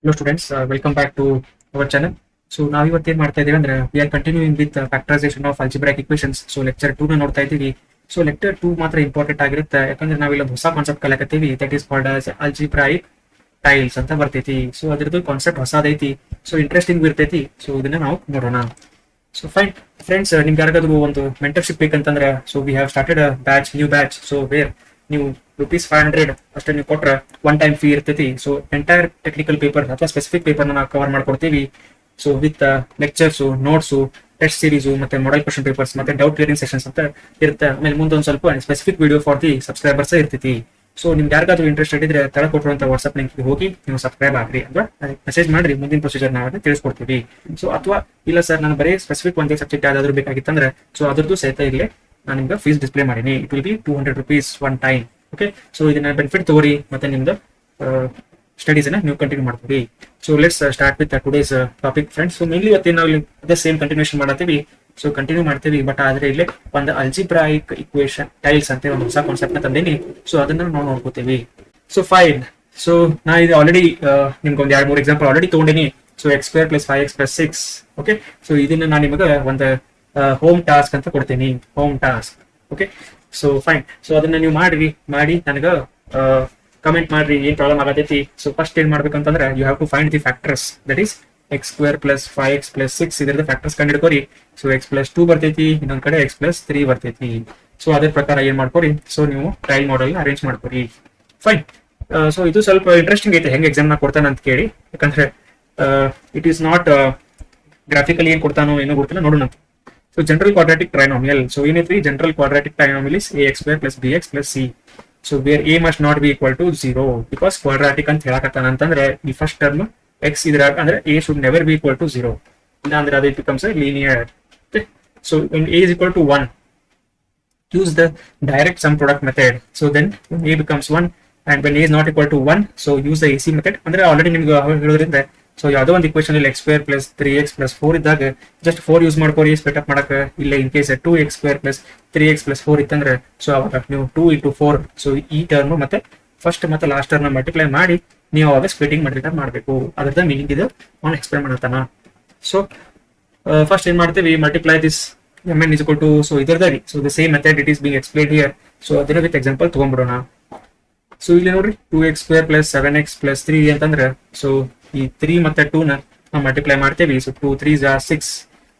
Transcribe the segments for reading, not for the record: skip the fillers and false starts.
Hello students, welcome back to our channel. So ನಾವು ಇವತ್ತು ಏನ್ ಮಾಡ್ತಾ ಇದೀವಿ ಅಂದ್ರೆ we are continuing with factorization of algebraic equations. So lecture 2 ನ ನೋಡ್ತಾ ಇದೀವಿ. So lecture 2 ಮಾತ್ರ ಇಂಪಾರ್ಟೆಂಟ್ ಆಗಿರುತ್ತೆ ಯಾಕಂದ್ರೆ ನಾವು ಇಲ್ಲಿ ಹೊಸ concept ಕಲಿಯಕತ್ತೀವಿ that is called as algebraic tiles ಅಂತ ಬರ್ತೈತಿ. ಸೊ ಅದ್ರದ್ದು ಕಾನ್ಸೆಪ್ಟ್ ಹೊಸದೈತಿ. ಸೊ ಇಂಟ್ರೆಸ್ಟಿಂಗ್ ಇರ್ತೈತಿ. ಸೊ ಇದನ್ನ ನಾವು ನೋಡೋಣ. ಸೊ ಫೈನ್ ಫ್ರೆಂಡ್ಸ್, ನಿಮ್ಗೆ ಯಾರಿಗಾದ್ರೂ ಒಂದು ಮೆಂಟರ್ಶಿಪ್ ಬೇಕಂತಂದ್ರೆ so we have started a batch, new batch. So where ನೀವು ₹500 ಅಷ್ಟೇ ನೀವು ಕೊಟ್ರೆ ಒನ್ ಟೈಮ್ ಫೀ ಇರ್ತೈತಿ. ಸೊ ಎಂಟೈರ್ ಟೆಕ್ನಿಕಲ್ ಪೇಪರ್ ಅಥವಾ ಸ್ಪೆಸಿಫಿಕ್ ಪೇಪರ್ ನಾವು ಕವರ್ ಮಾಡ್ಕೊಡ್ತೀವಿ. So with lectures, notes, test series ಮತ್ತೆ ಮಾಡೆಲ್ ಕ್ವಶನ್ ಪೇಪರ್ಸ್ ಮತ್ತೆ ಡೌಟ್ ಕ್ಲಿಯರಿಂಗ್ ಸೆಷನ್ಸ್ ಅಂತ ಇರುತ್ತೆ. ಆಮೇಲೆ ಮುಂದೊಂದು ಸ್ವಲ್ಪ specific video for the subscribers ಇರ್ತೈತಿ. ಸೊ ನಿಮ್ಗೆ ಯಾರಿಗಾದ್ರೂ ಇಂಟ್ರೆಸ್ಟ್ ಇದ್ರೆ ತಳ ಕೊಟ್ಟಿರುವಂತ ವಾಟ್ಸ್ಆಪ್ ಲಿಂಕ್ ಹೋಗಿ ನೀವು ಸಬ್ಸ್ಕ್ರೈಬ್ ಆಗ್ರಿ ಅಥವಾ ಮೆಸೇಜ್ ಮಾಡ್ರಿ, ಮುಂದಿನ ಪ್ರೊಸೀಜರ್ ನಾವು ತಿಳಿಸ್ಕೊಡ್ತೀವಿ. ಸೊ ಅಥವಾ ಇಲ್ಲ ಸರ್ ನಾನು ಬರೀ ಸ್ಪೆಸಿಫಿಕ್ ಒಂದೇ ಸಬ್ಜೆಕ್ಟ್ ಯಾವ್ದಾದ್ರು ಬೇಕಾಗಿತ್ತಂದ್ರೆ ಸೊ ಅದ್ರದ್ದು ಸಹಿತ ಇಲ್ಲಿ ನಾನು ನಿಮ್ಗೆ ಫೀಸ್ ಡಿಸ್ಪ್ಲೇ ಮಾಡೀನಿ. It will be ₹200 one time. Okay, so ಇದನ್ನ ಬೆನಿಫಿಟ್ ತಗೋರಿ ಮತ್ತೆ ನಿಮ್ದು ಸ್ಟಡೀಸ್ ಅನ್ನ ನೀವು ಕಂಟಿನ್ಯೂ ಮಾಡ್ತೀವಿ. So let's start with today's topic friends. So mainly ಇವತ್ತು ನಾವು ಅದೇ ಸೇಮ್ ಕಂಟಿನ್ಯೂಷನ್ ಮಾಡತ್ತೀವಿ. ಸೊ ಕಂಟಿನ್ಯೂ ಮಾಡ್ತೀವಿ, ಬಟ್ ಆದ್ರೆ ಇಲ್ಲಿ ಒಂದು ಅಲ್ಜಿಬ್ರಾಯಿಕ್ ಇಕ್ವೇಶನ್ ಟೈಲ್ಸ್ ಅಂತ ಒಂದು ಹೊಸ ಕಾನ್ಸೆಪ್ಟ್ ನ ತಂದೀನಿ. ಸೊ ಅದನ್ನ ನಾವು ನೋಡ್ಕೋತೀವಿ. ಸೊ ಫೈನ್, ಸೊ ನಾ ಇದು ಆಲ್ರೆಡಿ ನಿಮ್ಗೆ ಒಂದು 2-3 ಎಕ್ಸಾಂಪಲ್ ಆಲ್ರೆಡಿ ತಗೊಂಡಿನಿ. So x² + 5x + 6. Okay, so ಇದನ್ನ ನಾನು ನಿಮಗೆ ಒಂದು ಹೋಮ್ ಟಾಸ್ಕ್ ಅಂತ ಕೊಡ್ತೀನಿ, home task. Okay, so fine. So ಅದನ್ನ ನೀವು ಮಾಡಿ ನನಗೆ ಕಮೆಂಟ್ ಮಾಡ್ರಿ ಏನ್ ಪ್ರಾಬ್ಲಮ್ ಆಗತೈತಿ. ಸೊ ಫಸ್ಟ್ ಏನ್ ಮಾಡ್ಬೇಕಂತಂದ್ರೆ you have to find the factors, that is x² + 5x + 6 ಇದರದ ಫ್ಯಾಕ್ಟರ್ಸ್ ಕಂಡು ಹಿಡ್ಕೋರಿ. ಸೊ x + 2 ಬರ್ತೈತಿ, ಇನ್ನೊಂದ್ ಕಡೆ x + 3 ಬರ್ತೈತಿ. ಸೊ ಅದೇ ಪ್ರಕಾರ ಏನ್ ಮಾಡ್ಕೋರಿ, ಸೊ ನೀವು ಟೈಲ್ ಮಾಡೆಲ್ ಅರೇಂಜ್ ಮಾಡ್ಕೋರಿ. ಫೈನ್. ಸೊ ಇದು ಸ್ವಲ್ಪ ಇಂಟ್ರೆಸ್ಟಿಂಗ್ ಐತೆ ಹೆಂಗ್ ಎಕ್ಸಾಮ್ ನ ಕೊಡ್ತಾನ ಅಂತ ಕೇಳಿ, ಯಾಕಂದ್ರೆ ಇಟ್ ಈಸ್ ನಾಟ್ ಗ್ರಾಫಿಕಲಿ ಏನ್ ಕೊಡ್ತಾನೋ ಏನೋ ಗೊತ್ತಿಲ್ಲ, ನೋಡೋಣ. So general quadratic trinomial. So ಏನೈತ್ರಿ, general quadratic trinomial is ax² + bx + c. So where a must not be equal to 0 because quadratic ಅಂತ ಹೇಳಕತ್ತಾನ ಅಂತಂದ್ರೆ ಈ ಫಸ್ಟ್ ಟರ್ಮ್ x ಇದ್ರಾಗ ಅಂದ್ರೆ a should never be equal to 0, ಇಲ್ಲ ಅಂದ್ರೆ ಅದು it becomes linear. So when a is equal to 1, use the direct sum product method. So then when a becomes 1 and when a is not equal to 1, so use the AC method. ಅಂದ್ರೆ already ನಿಮ್ಗೆ ಹೇಳೋದ್ರಿಂದ so ಯಾವುದೋ ಒಂದು equation ಇಲ್ಲಿ x² + 3x + 4 ಇದ್ದಾಗ just 4 use ಮಾಡ್ಕೋರಿ split up ಮಾಡಕ್ಕೆ. ಇಲ್ಲ in case 2x² + 3x + 4 ಇತ್ತಂದ್ರೆ ಸೊ ಅವಾಗ ನೀವು 2 × 4, ಸೊ ಈ ಟರ್ಮ್ ಮತ್ತೆ ಫಸ್ಟ್ ಮತ್ತೆ ಲಾಸ್ಟ್ ಟರ್ಮ್ ಮಲ್ಟಿಪ್ಲೈ ಮಾಡಿ ನೀವು ಅವಾಗ ಸ್ಪ್ಲಿಟಿಂಗ್ ಮಾಡಿದ್ರೆ ಮಾಡಬೇಕು. ಅದರದ ಮೀನಿಂಗ್ ಇದು ಅವ್ನು ಎಕ್ಸ್ಪ್ಲೇನ್ ಮಾಡತ್ತಾನ. ಸೊ ಫಸ್ಟ್ ಏನ್ ಮಾಡ್ತೀವಿ, multiply this mn is equal to, so ಇದರದಾಗಿ so the same method it is being explain here. So ಅದರ ವಿತ್ ಎಕ್ಸಾಂಪಲ್ ತಗೊಂಡ್ಬಿಡೋಣ. ಸೊ ಇಲ್ಲಿ ನೋಡ್ರಿ 2x² + 7x + 3 ಅಂತಂದ್ರೆ ಸೊ ಈ 3 ಮತ್ತೆ 2 ನ ನಾವು ಮಲ್ಟಿಪ್ಲೈ ಮಾಡ್ತೇವಿ. So 2 3s are 6.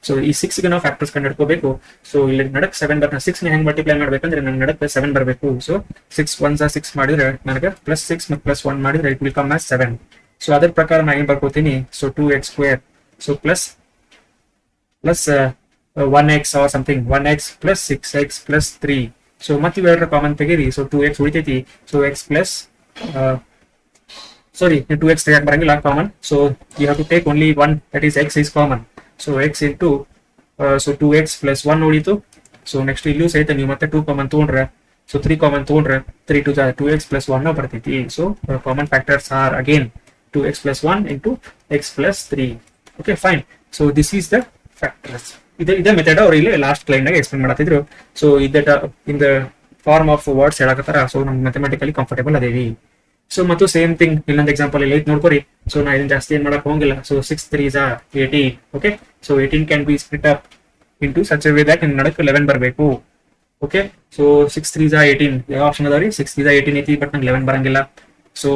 ಸೊ ಈ 6 ಗೆ ನಾವು ಫ್ಯಾಕ್ಟರ್ಸ್ ಕಂಡು ಹಿಡ್ಕೋಬೇಕು. ಸೊ ಇಲ್ಲಿ ನಡಕ್ 7 ಬರ್ನ 6 ನ ಹೆಂಗ್ ಮಲ್ಟಿಪ್ಲೈ ಮಾಡ್ಬೇಕಂದ್ರೆ ನನ್ ನಡಕ್ 7 ಬರಬೇಕು. ಸೊ 6 1s are 6 ಮಾಡಿದ್ರೆ ನನಗೆ +6 ಮತ್ತು +1 ಮಾಡಿದ್ರೆ it will come as 7. So ಅದ್ರ ಪ್ರಕಾರ ನಾನು ಏನ್ ಬರ್ಕೋತೀನಿ, so 2x², so plus 1x or something, 1x + 6x + 3. So ಮತ್ತೆ ಇವೆರಡರ ಕಾಮನ್ ತೆಗೀರಿ. ಸೊ 2x ಉಳಿತೈತಿ. So x plus sorry 2x ತೆಗಿಯಕ್ ಬರಂಗಿಲ್ಲ common. So you have to take only 1, that is x is common. So x into so 2x + 1 ಉಳಿತು. So next ಇಲ್ಲೂ ಸಹಿತ ನೀವು ಮತ್ತೆ 2 ಕಾಮನ್ ತಗೊಂಡ್ರೆ ಸೊ 3 ಕಾಮನ್ ತಗೊಂಡ್ರೆ 3 2 2x + 1 ಬರ್ತೈತಿ. So common factors are again 2x + 1 into x + 3. Okay fine. So this is the factors. ಇದೇ method ಅವ್ರು ಇಲ್ಲಿ ಲಾಸ್ಟ್ ಕ್ಲೈನ್ ನಾಗ ಎಕ್ಸ್ಪ್ಲೇನ್ ಮಾಡತ್ತಿದ್ರು. So in the form of words ಹೇಳಕತ್ತಾರ. ಸೊ ನಮ್ಗೆ ಮ್ಯಾಥಮೆಟಿಕಲಿ ಕಂಫರ್ಟೇಬಲ್ ಅದೇವಿ. ಸೊ ಮತ್ತು ಸೇಮ್ ಥಿಂಗ್ ಇನ್ನೊಂದು ಎಕ್ಸಾಂಪಲ್ ಇಲ್ಲಿ ನೋಡ್ಕೊರಿ. ಸೊ ನಾ ಇದನ್ನ ಜಾಸ್ತಿ ಏನ್ ಮಾಡಕ್ ಹೋಗಿಲ್ಲ. So 6 3s are 18. Okay, so 18 can be split up into such A way that ನಿಮ್ ನಡಕ್ 11 ಬರಬೇಕು. ಓಕೆ, ಸೊ 6 3s are 18 ಯಾವ ಆಪ್ಷನ್ ಅದಾವ್ರಿ, 6 3s are 18 ಐತಿ, ಬಟ್ ನಂಗೆ 11 ಬರಂಗಿಲ್ಲ. ಸೊ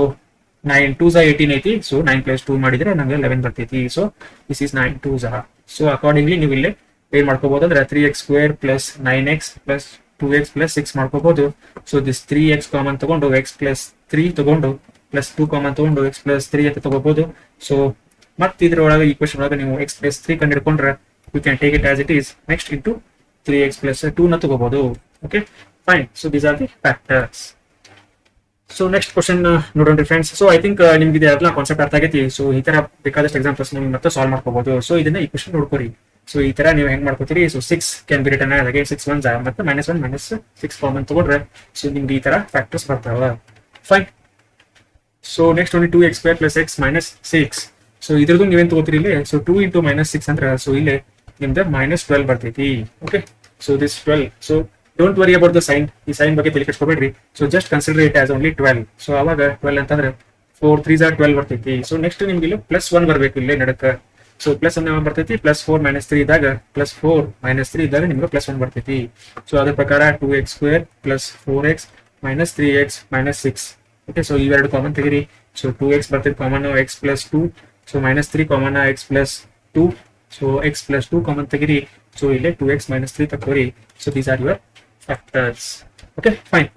9 2s are 18 ಐತಿ. ಸೊ 9 + 2 ಮಾಡಿದ್ರೆ ನಂಗೆ 11 ಬರ್ತೈತಿ. So this is 9 2s are. So accordingly ನೀವು ಇಲ್ಲಿ ಏನ್ ಮಾಡ್ಕೋಬಹುದು ಅಂದ್ರೆ 3x² + 9x + 2x + 6 ಮಾಡ್ಕೋಬಹುದು. ಸೊ ದಿಸ್ 3x ಕಾಮನ್ ತಗೊಂಡು x + 3 ತಗೊಂಡು +2 ಕಾಮನ್ ತಗೊಂಡು x + 3 ಅಂತ ತಗೋಬಹುದು. ಸೊ ಮತ್ತೆ ಇದ್ರೊಳಗೆ ಈಕ್ವೇಶನ್ ಒಳಗೆ ನೀವು x + 3 ಕಂಡು ಹಿಡ್ಕೊಂಡ್ರೆ you can take it as it is. Next into 3x + 2 ನ ತಗೋಬಹುದು. Okay fine. So these are the factors. So next question ನೋಡೋಣ ಫ್ರೆಂಡ್ಸ್. ಸೊ ಐ ಥಿಂಕ್ ನಿಮ್ಗೆ ಇದೆಲ್ಲ ಕಾನ್ಸೆಪ್ಟ್ ಅರ್ಥ ಆಗೈತಿ. ಸೊ ಈ ತರ ಬೇಕಾದಷ್ಟು ಎಕ್ಸಾಂಪಲ್ಸ್ ನೀವು ಮತ್ತೆ ಸಾಲ್ವ್ ಮಾಡ್ಕೋಬಹುದು. ಸೊ ಇದನ್ನ ಈ ಕ್ವಶನ್ ನೋಡ್ಕೊರಿ. ಸೊ ಈ ತರ ನೀವು ಹೆಂಗ್ ಮಾಡ್ಕೋತೀರಿ, so 6 can be return as again 6 1s ಮತ್ತೆ -1 -6 ಕಾಮನ್ ತಗೊಂಡ್ರೆ ಸೊ ನಿಮ್ಗೆ ಈ ತರ ಫ್ಯಾಕ್ಟರ್ಸ್ ಬರ್ತಾವ. Fine. So next only 2x² + x - 6. So ಇದ್ರದ್ದು ನೀವೇನ್ ತಗೋತೀರಿ ಇಲ್ಲಿ, ಸೊ 2 × -6 ಅಂದ್ರೆ ಸೊ ಇಲ್ಲಿ ನಿಮ್ದು -12 ಬರ್ತೈತಿ. Okay, so this 12. So don't worry about the sign. ಈ ಸೈನ್ ಬಗ್ಗೆ ತಲೆ ಕೆಡಿಸ್ಕೋಬೇಡ್ರಿ. So just consider it as only 12. So ಅವಾಗ 12 ಅಂತಂದ್ರೆ 4 3 12 ಬರ್ತೈತಿ. ಸೊ ನೆಕ್ಸ್ಟ್ ನಿಮ್ಗೆ ಇಲ್ಲಿ +1 ಬರಬೇಕು ಇಲ್ಲೇ ನಡಕ. ಸೊ +1 ಯಾವಾಗ ಬರ್ತೈತಿ, +4 - 3 ಇದ್ದಾಗ, +4 - 3 ಇದ್ದಾಗ ನಿಮ್ಗೆ +1 ಬರ್ತೈತಿ. ಸೊ ಅದ್ರ ಪ್ರಕಾರ 2x² + 4x - 3x - 6. Okay, so ಇವೆರಡು ಕಾಮನ್ ತೆಗಿರಿ. ಸೊ 2x ಬರ್ತೈತಿ common, x + 2. So -3 common, x + 2. So x + 2 common ತೆಗಿರಿ. ಸೊ ಇಲ್ಲೇ 2x - 3 ತಗೋರಿ. So these are your factors. Okay, fine.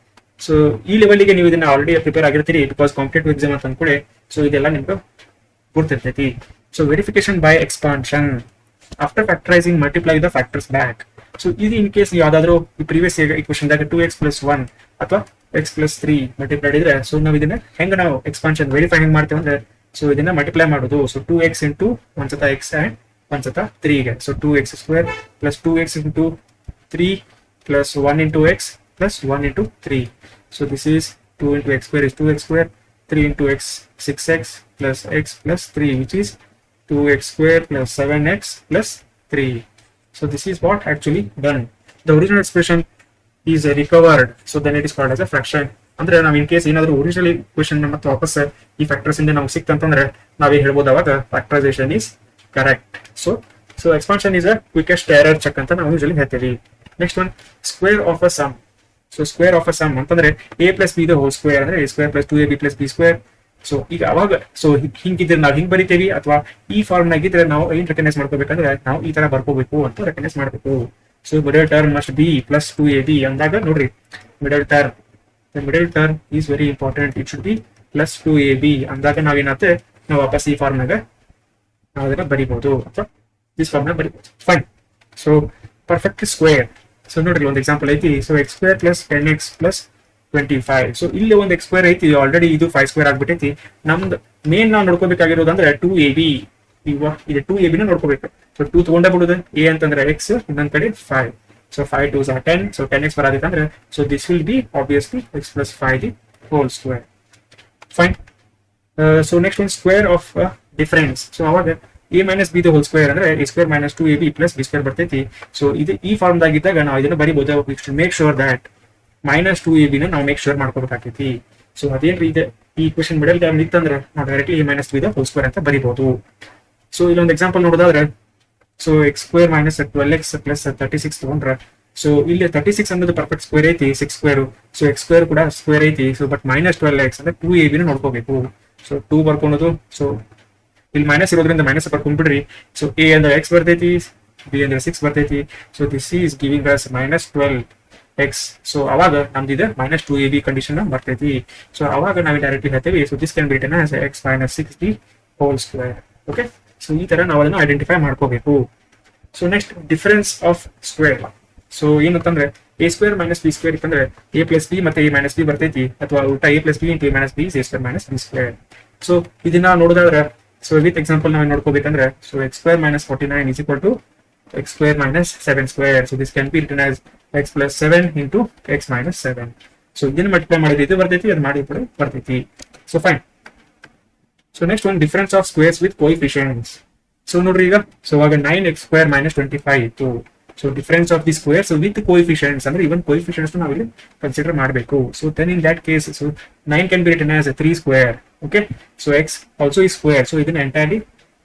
So ಈ ಲೆವೆಲ್ಗೆ ನೀವು ಇದನ್ನ ಆಲ್ರೆಡಿ ಪ್ರಿಪೇರ್ ಆಗಿರ್ತೀರಿ, ಬಿಕಾಸ್ ಕಾಂಪಿಟೇಟಿವ್ ಎಕ್ಸಾಮ್ ಅಂತ ಅಂದ್ಕೊಳ್ಳಿ. ಸೊ ಇದೆಲ್ಲ ನಿಮ್ಗೆ ಗೊತ್ತಿರ್ತೈತಿ. So verification by expansion, after factorizing multiply the factors back. So ಇದು ಇನ್ ಕೇಸ್ ಯಾವ್ದಾದ್ರು ಈ ಪ್ರೀವಿಯಸ್ ಇಕ್ವೇಶನ್ ದಾಗ 2x + 1 ಅಥವಾ x + 3 ಮಲ್ಟಿಪ್ಲೈಡ್ ಇದ್ರೆ, ಸೊ ನಾವು ಇದನ್ನ ನಾವು ಎಕ್ಸ್ಪಾನ್ಷನ್ ವೆರಿಫೈ ಹೆಂಗ್ ಮಾಡ್ತೇವೆ ಅಂದ್ರೆ, ಸೊ ಇದನ್ನ ಮಲ್ಟಿಪ್ಲೈ ಮಾಡೋದು. ಸೊ 2x ಇಂಟು ಒಂದ್ಸತ x ಅಂಡ್ ಒಂದ್ಸತ 3 ಗೆ. So 2x² + 2x into 3 + 1 into x + 1 into 3. So this is 2 into x² is 2x², 3 into x 6x plus x plus 3, which is 2x² plus 7x plus 3. So this is what actually done. The original expression is recovered, so then it is called as a fraction. ಅಂದ್ರೆ ನಾವು in case ಏನಾದರೂ original equation ಮತ್ತೆ ವಾಪಸ್ ಈ factors ಇಂದ ನಾವು ಸಿಕ್ತಂತಂದ್ರೆ ನಾವೇ ಹೇಳ್ಬೋದು ಅವಾಗ factorisation is correct. So expansion is a quickest error check ಅಂತ ನಾವು ಯೂಶಲಿ ಹೇಳ್ತೀವಿ. Next one, square of a sum. So square of a sum ಅಂತಂದ್ರೆ a + b the whole square ಅಂದ್ರೆ a² + 2ab + b². ಸೊ ಈಗ ಅವಾಗ so ಹಿಂಗಿದ್ರೆ ನಾವು ಹಿಂಗ್ ಬರಿತೇವಿ, ಅಥವಾ ಈ ಫಾರ್ಮ್ ನಾಗಿದ್ರೆ ನಾವು ಏನ್ ರೆಕಗ್ನೈಸ್ ಮಾಡ್ಕೋಬೇಕಂದ್ರೆ ನಾವು ಈ ತರ ಬರ್ಕೋಬೇಕು ಅಂತ ರೆಕಗ್ನೈಸ್ ಮಾಡ್ಬೇಕು. So middle term must B + 2ab ಅಂದಾಗ ನೋಡ್ರಿ, middle term is very important. It should be + 2ab ಅಂದಾಗ ನಾವೇನಾಗುತ್ತೆ, ನಾವು ವಾಪಸ್ ಈ ಫಾರ್ಮ್ ನಾಗ ನಾವು ಅದನ್ನ ಬರಿಬಹುದು, ಅಥವಾ ದಿಸ್ ಫಾರ್ಮ್ ನಾಗ ಬರಿಬಹುದು. Fine. So perfect square. So ನೋಡ್ರಿ ಒಂದು ಎಕ್ಸಾಂಪಲ್ ಐತಿ. So x² + 10x + 25. ಸೊ ಇಲ್ಲಿ ಒಂದು x² ಐತಿ, ಆಲ್ರೆಡಿ ಇದು 5² ಆಗ್ಬಿಟ್ಟೈತಿ. ನಮ್ದು ಮೇನ್ ನಾವು ನೋಡ್ಕೋಬೇಕಾಗಿರೋದು ಅಂದ್ರೆ 2ab. ಇದು 2ab ನ ನೋಡ್ಕೋಬೇಕು. ಸೊ 2 ತಗೊಂಡ ಬಿಡುದು, a ಅಂತಂದ್ರೆ x, ಇನ್ನೊಂದ್ ಕಡೆ 5. So 5 2s are 10. So 10x ಬರೋದೈತಂದ್ರೆ, so this will be obviously x + 5 the whole square. Fine. So next ಒಂದು ಸ್ಕ್ವೇರ್ ಆಫ್ ಡಿಫರೆನ್ಸ್. ಸೊ ಅವಾಗ a - b the whole square ಅಂದ್ರೆ a² - 2ab + b² ಬರ್ತೈತಿ. So ಇದು ಈ form ದಾಗಿದ್ದಾಗ ನಾವು ಇದನ್ನ ಬರಿಬಹುದು. We should make sure that -2ab ನ ನಾವು ಮೇಕ್ ಶೋರ್ ಮಾಡ್ಕೋಬೇಕಾಗ್ತೈತಿ. ಸೊ ಅದೇನ್ರಿ ಇದೆ, ಈ ಇಕ್ವೇಶನ್ ಮಿಡಲ್ ಟರ್ಮ್ ಇತ್ತಂದ್ರೆ ನಾವು directly a - b the whole square ಅಂತ ಬರಿಬಹುದು. ಸೊ ಇಲ್ಲೊಂದು ಎಕ್ಸಾಂಪಲ್ ನೋಡೋದಾದ್ರೆ, ಸೊ x² - 12x + 36 ತಗೊಂಡ್ರೆ, ಸೊ ಇಲ್ಲಿ 36 ಅನ್ನೋದು ಪರ್ಫೆಕ್ಟ್ ಸ್ಕ್ವೇರ್ ಐತಿ, 6². ಸೊ x² ಕೂಡ ಸ್ಕ್ವೇರ್ ಐತಿ. ಸೊ ಬಟ್ -12x ಅಂದ್ರೆ 2ab ನ ನೋಡ್ಕೋಬೇಕು. ಸೊ 2 ಬರ್ಕೊಳೋದು. ಸೊ ಇಲ್ಲಿ ಮೈನಸ್ ಇರೋದ್ರಿಂದ ಮೈನಸ್ ಬರ್ಕೊಂಡ್ಬಿಡ್ರಿ. ಸೊ a ಅಂದ್ರೆ x ಬರ್ತೈತಿ, b ಅಂದ್ರೆ 6 ಬರ್ತೈತಿ. So this is giving us -12x. So ಅವಾಗ ನಮ್ದು ಇದೆ -2ab ಕಂಡೀಷನ್ ಬರ್ತೈತಿ. ಸೊ ಅವಾಗ ನಾವು ಡೈರೆಕ್ಟ್ಲಿ ಹೇಳ್ತೇವೆ, so this can be written as x - 6 the whole square. Okay, so ಈ ತರ ನಾವು ಅದನ್ನ ಐಡೆಂಟಿಫೈ ಮಾಡ್ಕೋಬೇಕು. So next, difference of square. So ಏನಂತಂದ್ರೆ a² - b² ಇತ್ತಂದ್ರೆ a + b ಮತ್ತೆ a - b ಬರ್ತೈತಿ, ಅಥವಾ ಉಲ್ಟಾ a + b × a - b is a² - b². So ಇದನ್ನ ನೋಡೋದಾದ್ರೆ, ಸೊ ವಿತ್ ಎಕ್ಸಾಂಪಲ್ ನಾವು ನೋಡ್ಕೋಬೇಕಂದ್ರೆ, so x² - 49 is equal to x² - 7². So this can be written as x + 7 × x - 7. So ಇದನ್ನ ಮಲ್ಟಿಪ್ಲೈ ಮಾಡಿದ್ರೆ ಇದು ಬರ್ತೈತಿ, ಅದು ಮಾಡಿದ್ರೆ ಬರ್ತೈತಿ. So fine. ಸೊ ನೆಕ್ಸ್ಟ್ ಒಂದು difference of squares with coefficients. So ನೋಡ್ರಿ ಈಗ, ಸೊ ಆಗ 9x² - 25 ಇತ್ತು. So difference of the squares with coefficients ಅಂದ್ರೆ ಇವನ್ ಕೋಎಫಿಷಿಯೆಂಟ್ಸ್ ನಾವು ಇಲ್ಲಿ ಕನ್ಸಿಡರ್ ಮಾಡಬೇಕು. So then in that case, so 9 can be written as 3². Okay, so x also ಈ square. So ಇದನ್ನ ಎಂಟೈರ್ಲಿ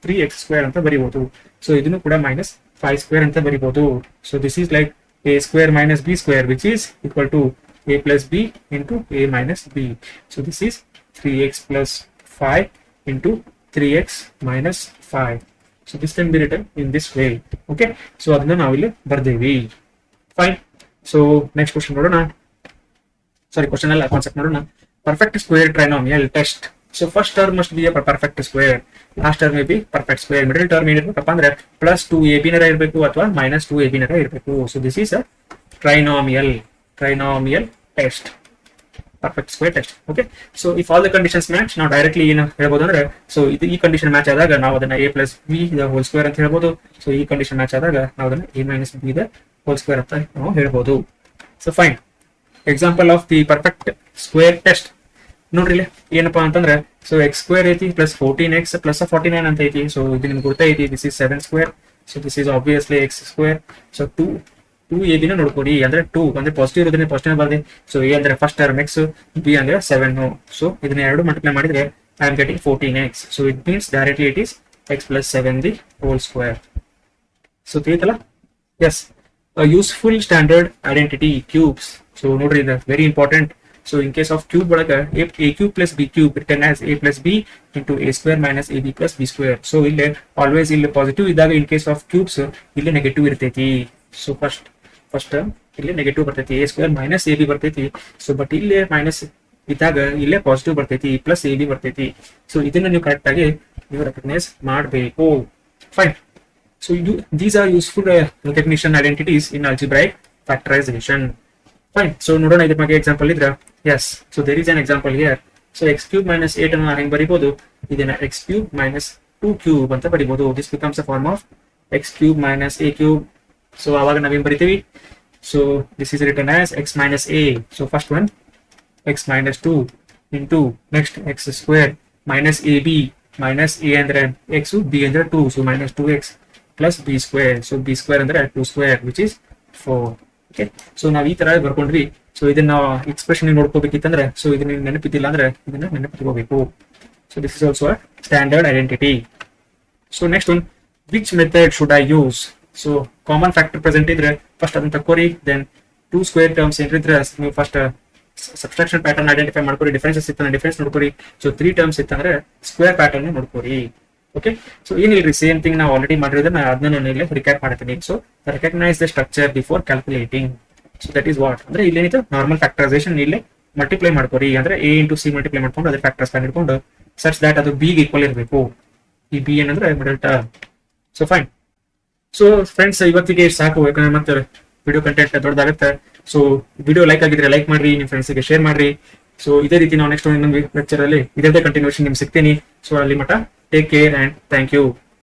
3x² ಅಂತ ಬರಿಬಹುದು. ಸೊ ಇದನ್ನು ಕೂಡ -5² ಅಂತ ಬರಿಬಹುದು. So this is like a² - b², which is equal to a + b into a - b. So this is 3x + 5 into 3x - 5. So this can be written in this way. Okay, so ಅದನ್ನ ನಾವು ಇಲ್ಲಿ ಬರ್ದೇವಿ. Fine. So next question ನೋಡೋಣ. Sorry, question ಅಲ್ಲ, concept ನೋಡೋಣ. Perfect square trinomial test. So first term must be a perfect square, last term may be perfect square, middle term ಏನಿರ್ಬೇಕಪ್ಪ ಅಂದ್ರೆ +2ab ನರ ಇರಬೇಕು ಅಥವಾ -2ab ನರ ಇರಬೇಕು. So this is a trinomial test, perfect square test. Okay, so if all the conditions match, ನಾವು directly ಏನು ಹೇಳ್ಬೋದು ಅಂದ್ರೆ, ಸೊ ಇದು ಈ ಕಂಡೀಷನ್ ಮ್ಯಾಚ್ ಆದಾಗ ನಾವು ಅದನ್ನ a + b the whole square ಅಂತ ಹೇಳ್ಬೋದು. ಸೊ ಈ ಕಂಡೀಷನ್ ಮ್ಯಾಚ್ ಆದಾಗ ನಾವು ಅದನ್ನ a - b the whole square ಅಂತ ನಾವು ಹೇಳ್ಬೋದು. So fine. Example of the perfect square test ನೋಡ್ರಿ ಇಲ್ಲಿ ಏನಪ್ಪಾ ಅಂತಂದ್ರೆ, ಸೊ x² ಐತಿ + 14x + 49 ಅಂತ ಐತಿ. ಸೊ ಇದು ನಿಮ್ಗೆ ಗೊತ್ತೈತಿ, this is 7². So this is obviously x². So 2ab ನ ನೋಡ್ಕೊಡಿ, ಅಂದ್ರೆ 2 ಅಂದ್ರೆ ಪಾಸಿಟಿವ್ ಇರೋದ್ರಿಂದ ಪಾಸಿಟಿವ್ ಬರ್ದೆ. ಸೊ a ಅಂದ್ರೆ ಫಸ್ಟ್ ಟರ್ಮ್ x, b ಅಂದ್ರೆ 7. ಸೊ ಇದನ್ನ ಎರಡು ಮಲ್ಟಿಪ್ಲೈ ಮಾಡಿದ್ರೆ I am getting 14x. So it means directly it is x plus 7 the whole square. So ತಿಳಿತಲ್ಲ? Yes. A useful standard identity cubes. So ನೋಡ್ರಿ ಇದು very important. So in case of cube ಒಳಗ a cube plus b cube written as a plus b into a square minus ab plus b square. So ಇಲ್ಲಿ always ಇಲ್ಲಿ positive ಇದ್ದಾಗ in case of cubes ಇಲ್ಲಿ negative ಇರ್ತೈತಿ. So first ಇಲ್ಲಿ negative ಬರ್ತೈತಿ, a square minus ab ಬರ್ತೈತಿ. So but ಇಲ್ಲಿ minus ಇದ್ದಾಗ ಇಲ್ಲೇ ಪಾಸಿಟಿವ್ ಬರ್ತೈತಿ, ಪ್ಲಸ್ ab ಬರ್ತೈತಿ. ಸೊ ಇದನ್ನ ನೀವು ಕರೆಕ್ಟ್ ಆಗಿ ನೀವು ರೆಕಗ್ನೈಸ್ ಮಾಡಬೇಕು. Fine. So these are useful recognition identities in algebraic factorization. Fine. So ನೋಡೋಣ ಇದ್ರ ಬಗ್ಗೆ ಎಕ್ಸಾಂಪಲ್ ಇದ್ರ. Yes. So there is an example here. So x cube minus 8 ಅನ್ನು ಹೆಂಗ್ ಬರಿಬಹುದು? ಇದನ್ನ x cube minus 2 cube ಅಂತ ಬರಿಬಹುದು. This becomes a form of x cube minus a cube. So ಅವಾಗ ನಾವೇನ್ ಬರಿತೀವಿ? So this is written as x minus a. So first one x minus 2 into next x square minus ab minus a ಅಂದ್ರೆ x, b ಅಂದ್ರೆ 2. So minus 2x plus b square. So b square ಅಂದ್ರೆ 2 square which is 4. Okay. So ನಾವು ಈ ತರ ಬರ್ಕೊಂಡ್ವಿ. So ಇದನ್ನ expression ನೋಡ್ಕೋಬೇಕಿತ್ತಂದ್ರೆ so ಇದನ್ನ ನೆನಪಿದ್ದಿಲ್ಲ ಅಂದ್ರೆ ಇದನ್ನ ನೆನಪಿಟ್ಕೋಬೇಕು. So this is also a standard identity. So next one, which method should I use? So common factor present ಇದ್ರೆ ಫಸ್ಟ್ ಅದನ್ನ ತಕ್ಕೋರಿ. ದೆನ್ 2 ಸ್ಕ್ವೇರ್ ಟರ್ಮ್ಸ್ ಏನಿದ್ರೆ ನೀವು ಫಸ್ಟ್ ಸಬ್ಸ್ಟ್ರಾಕ್ಷನ್ ಪ್ಯಾಟರ್ನ್ ಐಡೆಂಟಿಫೈ ಮಾಡ್ಕೊರಿ. ಡಿಫರೆನ್ಸಸ್ ಇತ್ತಂದ್ರೆ ಡಿಫರೆನ್ಸ್ ನೋಡ್ಕೊರಿ. ಸೊ 3 ಟರ್ಮ್ಸ್ ಇತ್ತಂದ್ರೆ square pattern ನೋಡ್ಕೊರಿ. ಓಕೆ. ಸೊ ಏನಿಲ್ರಿ, ಸೇಮ್ ಥಿಂಗ್ ನಾವು ಆಲ್ರೆಡಿ ಮಾಡಿರೋದನ್ನ ಅದನ್ನ ನಾನು ಇಲ್ಲಿ ರಿಕ್ಯಾಪ್ ಮಾಡ್ತೀನಿ. So recognise the structure before calculating. So that is what ಅಂದ್ರೆ ಇಲ್ಲಿ ಏನಿತ್ತು ನಾರ್ಮಲ್ ಫ್ಯಾಕ್ಟರೈಸೇಷನ್ ಇಲ್ಲಿ ಮಲ್ಟಿಪ್ಲೈ ಮಾಡ್ಕೊರಿ. ಅಂದ್ರೆ a ಇಂಟು ಸಿ ಮಲ್ಟಿಪ್ಲೈ ಮಾಡ್ಕೊಂಡು ಅದ್ರ ಫ್ಯಾಕ್ಟರ್ಸ್ ಕಂಡಿಡ್ಕೊಂಡು ಸಚ್ ದಟ್ ಅದು b ಗೆ ಈಕ್ವಲ್ ಇರಬೇಕು. ಈ b ಏನಂದ್ರೆ middle term. So fine. So friends ಇವತ್ತಿಗೆ ಸಾಕು, ಯಾಕಂದ್ರೆ ಮತ್ತೆ ವಿಡಿಯೋ ಕಂಟೆಂಟ್ ದೊಡ್ಡದಾಗುತ್ತೆ. ಸೊ ವಿಡಿಯೋ ಲೈಕ್ ಆಗಿದ್ರೆ ಲೈಕ್ ಮಾಡ್ರಿ, ನಿಮ್ಮ ಫ್ರೆಂಡ್ಸ್ಗೆ ಶೇರ್ ಮಾಡ್ರಿ. ಸೊ ಇದೇ ರೀತಿ ನಾವು ನೆಕ್ಸ್ಟ್ ಇನ್ನೊಂದು ಲೆಕ್ಚರ್ ಅಲ್ಲಿ ಇದೇ ಕಂಟಿನ್ಯೂಷನ್ ನಿಮ್ಗೆ ಸಿಗ್ತೀನಿ. ಸೊ ಅಲ್ಲಿ ಮಟ್ಟ take care and thank you.